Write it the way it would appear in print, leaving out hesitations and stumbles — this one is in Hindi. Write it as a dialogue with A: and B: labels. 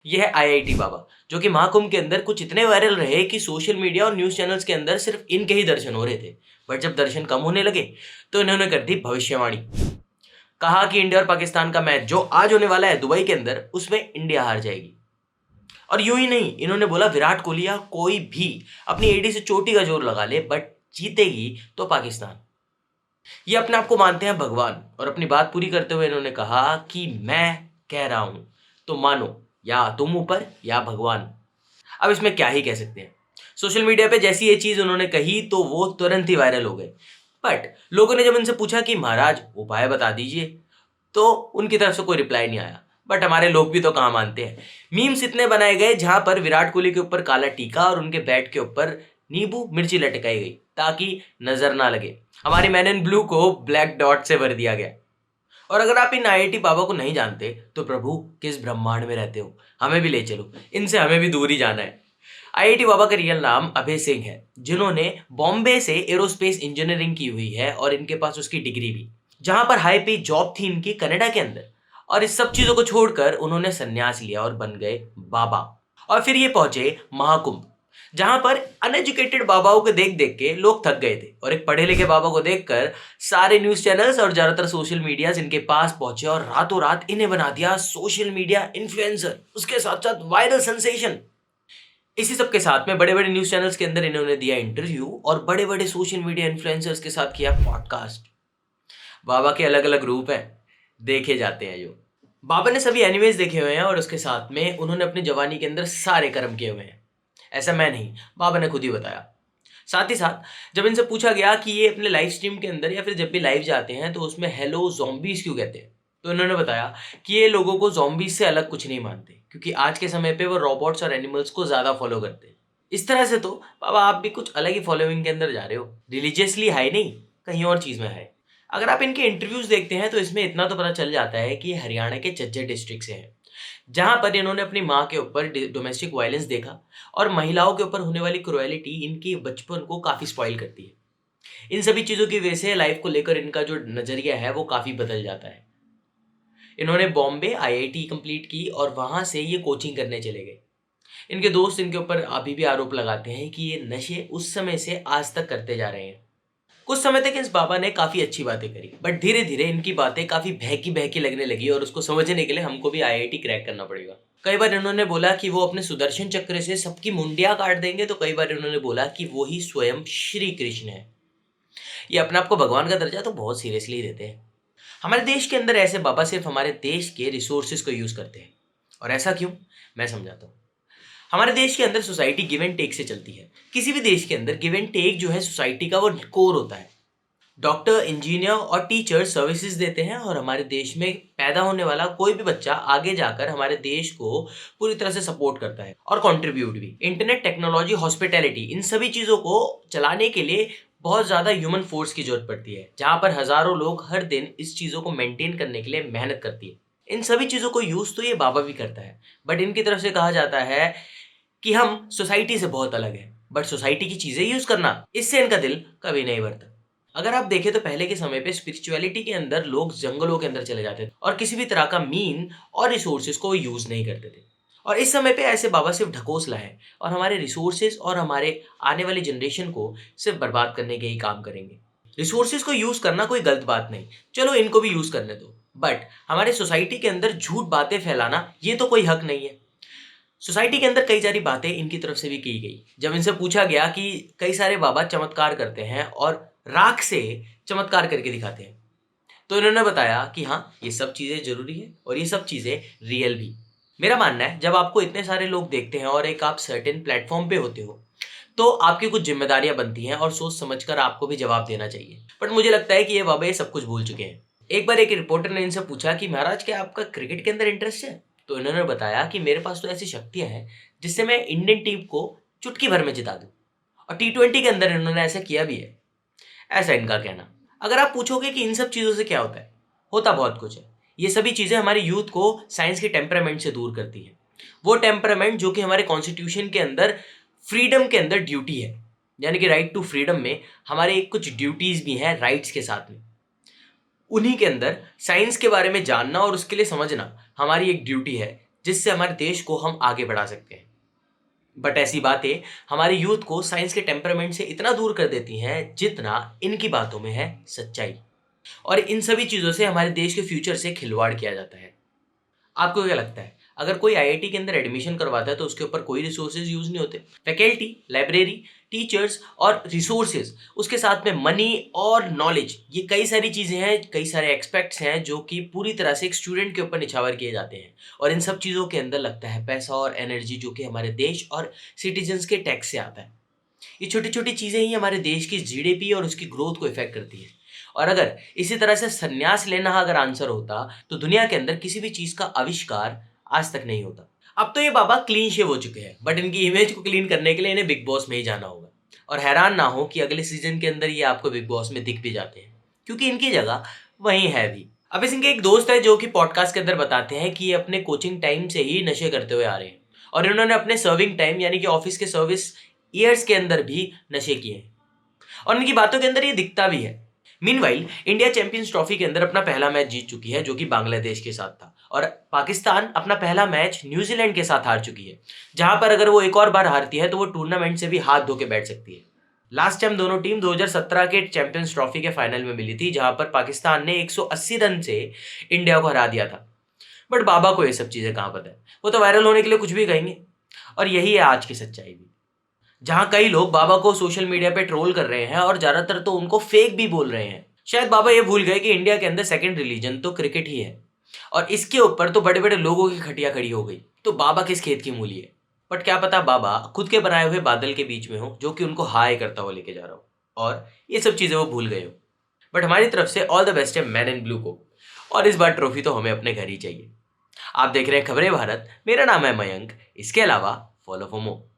A: ये है आईआईटी बाबा, जो कि महाकुंभ के अंदर कुछ इतने वायरल रहे कि सोशल मीडिया और न्यूज़ चैनल्स के अंदर सिर्फ इनके ही दर्शन हो रहे थे। बट जब दर्शन कम होने लगे, तो इन्होंने कर दी भविष्यवाणी। कहा कि इंडिया और पाकिस्तान का मैच जो आज होने वाला है दुबई के अंदर, उसमें इंडिया हार जाएगी। और यूं ही नहीं, इन्होंने बोला विराट कोहली या कोई भी अपनी एडी से चोटी का जोर लगा ले, बट जीतेगी तो पाकिस्तान। ये अपने आप को मानते हैं भगवान, और अपनी बात पूरी करते हुए इन्होंने कहा कि मैं कह रहा हूं तो मानो, या तुम ऊपर या भगवान। अब इसमें क्या ही कह सकते हैं। सोशल मीडिया पे जैसी ये चीज उन्होंने कही तो वो तुरंत ही वायरल हो गए। बट लोगों ने जब इनसे पूछा कि महाराज उपाय बता दीजिए, तो उनकी तरफ से कोई रिप्लाई नहीं आया। बट हमारे लोग भी तो कहाँ मानते हैं। मीम्स इतने बनाए गए जहां पर विराट कोहली के ऊपर काला टीका और उनके बैट के ऊपर नींबू मिर्ची लटकाई गई ताकि नजर ना लगे। हमारी मैन इन ब्लू को ब्लैक डॉट से भर दिया गया। और अगर आप इन आईआईटी बाबा को नहीं जानते तो प्रभु किस ब्रह्मांड में रहते हो, हमें भी ले चलो, इनसे हमें भी दूर ही जाना है। आईआईटी बाबा का रियल नाम अभय सिंह है, जिन्होंने बॉम्बे से एरोस्पेस इंजीनियरिंग की हुई है और इनके पास उसकी डिग्री भी, जहां पर हाई पे जॉब थी इनकी कनाडा के अंदर। और इस सब चीजों को छोड़कर उन्होंने संन्यास लिया और बन गए बाबा। और फिर ये पहुंचे महाकुंभ, जहां पर अनएजुकेटेड बाबाओं को देख देख के लोग थक गए थे, और एक पढ़े लिखे बाबा को देखकर सारे न्यूज चैनल्स और ज्यादातर सोशल मीडिया इनके पास पहुंचे और रातों रात इन्हें बना दिया सोशल मीडिया इन्फ्लुएंसर, उसके साथ साथ वायरल सेंसेशन। इसी सब के साथ में बड़े बड़े न्यूज चैनल्स के अंदर इन्होंने दिया इंटरव्यू और बड़े बड़े सोशल मीडिया इन्फ्लुएंसर्स के साथ किया पॉडकास्ट। बाबा के अलग अलग रूप हैं, देखे जाते हैं जो। बाबा ने सभी एनिमेज देखे हुए हैं और उसके साथ में उन्होंने अपनी जवानी के अंदर सारे कर्म किए हुए हैं। ऐसा मैं नहीं, बाबा ने खुद ही बताया। साथ ही साथ जब इनसे पूछा गया कि ये अपने लाइव स्ट्रीम के अंदर या फिर जब भी लाइव जाते हैं तो उसमें हेलो ज़ॉम्बीज़ क्यों कहते हैं, तो इन्होंने बताया कि ये लोगों को ज़ॉम्बीज़ से अलग कुछ नहीं मानते, क्योंकि आज के समय पे वो रोबोट्स और एनिमल्स को ज़्यादा फॉलो करते हैं। इस तरह से तो बाबा आप भी कुछ अलग ही फॉलोइंग के अंदर जा रहे हो, रिलीजियसली हाई नहीं, कहीं और चीज़ में है। अगर आप इनके इंटरव्यूज़ देखते हैं तो इसमें इतना तो पता चल जाता है कि ये हरियाणा के झज्जर डिस्ट्रिक्ट से हैं, जहां पर इन्होंने अपनी माँ के ऊपर डोमेस्टिक वायलेंस देखा और महिलाओं के ऊपर होने वाली क्रुएलिटी इनके बचपन को काफ़ी स्पॉइल करती है। इन सभी चीज़ों की वजह से लाइफ को लेकर इनका जो नज़रिया है वो काफ़ी बदल जाता है। इन्होंने बॉम्बे आईआईटी कंप्लीट की और वहाँ से ये कोचिंग करने चले गए। इनके दोस्त इनके ऊपर अभी भी आरोप लगाते हैं कि ये नशे उस समय से आज तक करते जा रहे हैं। कुछ समय तक इस बाबा ने काफ़ी अच्छी बातें करी, बट धीरे धीरे इनकी बातें काफ़ी बहकी बहकी लगने लगी और उसको समझने के लिए हमको भी आईआईटी क्रैक करना पड़ेगा। कई बार इन्होंने बोला कि वो अपने सुदर्शन चक्र से सबकी मुंडियां काट देंगे, तो कई बार इन्होंने बोला कि वो ही स्वयं श्री कृष्ण है। ये अपने आप को भगवान का दर्जा तो बहुत सीरियसली देते हैं। हमारे देश के अंदर ऐसे बाबा सिर्फ हमारे देश के रिसोर्सेज को यूज़ करते हैं। और ऐसा क्यों, मैं समझाता हूँ। हमारे देश के अंदर सोसाइटी गिव एंड टेक से चलती है। किसी भी देश के अंदर गिव एंड टेक जो है सोसाइटी का वो कोर होता है। डॉक्टर, इंजीनियर और टीचर सर्विसेज देते हैं और हमारे देश में पैदा होने वाला कोई भी बच्चा आगे जाकर हमारे देश को पूरी तरह से सपोर्ट करता है और कंट्रीब्यूट भी। इंटरनेट, टेक्नोलॉजी, हॉस्पिटैलिटी, इन सभी चीज़ों को चलाने के लिए बहुत ज़्यादा ह्यूमन फोर्स की जरूरत पड़ती है, जहाँ पर हज़ारों लोग हर दिन इस चीज़ों को मेंटेन करने के लिए मेहनत करती है। इन सभी चीज़ों को यूज़ तो ये बाबा भी करता है, बट इनकी तरफ से कहा जाता है कि हम सोसाइटी से बहुत अलग हैं, बट सोसाइटी की चीज़ें यूज़ करना, इससे इनका दिल कभी नहीं भरता। अगर आप देखें तो पहले के समय पे स्पिरिचुअलिटी के अंदर लोग जंगलों के अंदर चले जाते थे और किसी भी तरह का मीन और रिसोर्सेज को यूज़ नहीं करते थे। और इस समय पे ऐसे बाबा सिर्फ ढकोसला है और हमारे रिसोर्सेज और हमारे आने वाली जनरेशन को सिर्फ बर्बाद करने के ही काम करेंगे। रिसोर्सेज को यूज़ करना कोई गलत बात नहीं, चलो इनको भी यूज़ करने दो, बट हमारे सोसाइटी के अंदर झूठ बातें फैलाना ये तो कोई हक नहीं है। सोसाइटी के अंदर कई सारी बातें इनकी तरफ से भी की गई। जब इनसे पूछा गया कि कई सारे बाबा चमत्कार करते हैं और राख से चमत्कार करके दिखाते हैं, तो इन्होंने बताया कि हाँ, ये सब चीज़ें ज़रूरी है और ये सब चीज़ें रियल भी। मेरा मानना है जब आपको इतने सारे लोग देखते हैं और एक आप सर्टेन प्लेटफॉर्म पे होते हो, तो आपकी कुछ जिम्मेदारियां बनती हैं और सोच समझकर आपको भी जवाब देना चाहिए। बट मुझे लगता है कि ये बाबा ये सब कुछ भूल चुके हैं। एक बार एक रिपोर्टर ने इनसे पूछा कि महाराज क्या आपका क्रिकेट के अंदर इंटरेस्ट है, तो इन्होंने बताया कि मेरे पास तो ऐसी शक्तियां हैं जिससे मैं इंडियन टीम को चुटकी भर में जिता दूं। और टी20 के अंदर इन्होंने ऐसा किया भी है, ऐसा इनका कहना। अगर आप पूछोगे कि इन सब चीज़ों से क्या होता है, होता बहुत कुछ है। ये सभी चीज़ें हमारे यूथ को साइंस के टेम्परामेंट से दूर करती है। वो टेम्परामेंट जो कि हमारे कॉन्स्टिट्यूशन के अंदर फ्रीडम के अंदर ड्यूटी है, यानी कि राइट टू फ्रीडम में हमारे कुछ ड्यूटीज़ भी हैं राइट्स के साथ में। उन्हीं के अंदर साइंस के बारे में जानना और उसके लिए समझना हमारी एक ड्यूटी है, जिससे हमारे देश को हम आगे बढ़ा सकते हैं। बट ऐसी बातें हमारे यूथ को साइंस के टेम्परामेंट से इतना दूर कर देती हैं जितना इनकी बातों में है सच्चाई। और इन सभी चीज़ों से हमारे देश के फ्यूचर से खिलवाड़ किया जाता है। आपको क्या लगता है, अगर कोई आईआईटी के अंदर एडमिशन करवाता है तो उसके ऊपर कोई रिसोर्सेज यूज नहीं होते? फैकल्टी, लाइब्रेरी, टीचर्स और रिसोर्सेज, उसके साथ में मनी और नॉलेज, ये कई सारी चीज़ें हैं, कई सारे एक्सपेक्ट्स हैं जो कि पूरी तरह से एक स्टूडेंट के ऊपर निछावर किए जाते हैं। और इन सब चीज़ों के अंदर लगता है पैसा और एनर्जी, जो कि हमारे देश और सिटीजन्स के टैक्स से आता है। ये छोटी छोटी चीज़ें ही हमारे देश की जीडीपी और उसकी ग्रोथ को इफेक्ट करती है। और अगर इसी तरह से संन्यास लेना अगर आंसर होता तो दुनिया के अंदर किसी भी चीज़ का आविष्कार आज तक नहीं होता। अब तो ये बाबा क्लीन शेव हो चुके हैं, बट इनकी इमेज को क्लीन करने के लिए इन्हें बिग बॉस में ही जाना होगा। और हैरान ना हो कि अगले सीजन के अंदर ये आपको बिग बॉस में दिख भी जाते हैं, क्योंकि इनकी जगह वहीं है भी। अब इनके एक दोस्त है जो कि पॉडकास्ट के अंदर बताते हैं कि ये अपने कोचिंग टाइम से ही नशे करते हुए आ रहे हैं, और इन्होंने अपने सर्विंग टाइम यानी कि ऑफिस के सर्विस ईयर्स के अंदर भी नशे किए हैं, और इनकी बातों के अंदर ये दिखता भी है। मीनवाइल इंडिया चैंपियंस ट्रॉफी के अंदर अपना पहला मैच जीत चुकी है, जो कि बांग्लादेश के साथ था, और पाकिस्तान अपना पहला मैच न्यूजीलैंड के साथ हार चुकी है, जहां पर अगर वो एक और बार हारती है तो वो टूर्नामेंट से भी हाथ धो के बैठ सकती है। लास्ट टाइम दोनों टीम 2017 के चैंपियंस ट्रॉफी के फाइनल में मिली थी, जहां पर पाकिस्तान ने 180 रन से इंडिया को हरा दिया था। बट बाबा को ये सब चीजें कहां पता है, वो तो वायरल होने के लिए कुछ भी कहेंगे। और यही है आज की सच्चाई भी, जहां कई लोग बाबा को सोशल मीडिया पे ट्रोल कर रहे हैं और ज्यादातर तो उनको फेक भी बोल रहे हैं। शायद बाबा ये भूल गए कि इंडिया के अंदर सेकंड रिलीजन तो क्रिकेट ही है, और इसके ऊपर तो बड़े बड़े लोगों की खटिया खड़ी हो गई, तो बाबा किस खेत की मूली है। बट क्या पता बाबा खुद के बनाए हुए बादल के बीच में हो, जो कि उनको हाय करता हुआ लेके जा रहा हो, और ये सब चीजें वो भूल गए हो। बट हमारी तरफ से ऑल द बेस्ट है मैन इन ब्लू को, और इस बार ट्रॉफी तो हमें अपने घर ही चाहिए। आप देख रहे हैं खबरें भारत, मेरा नाम है मयंक, इसके अलावा फॉलो फॉर मोर।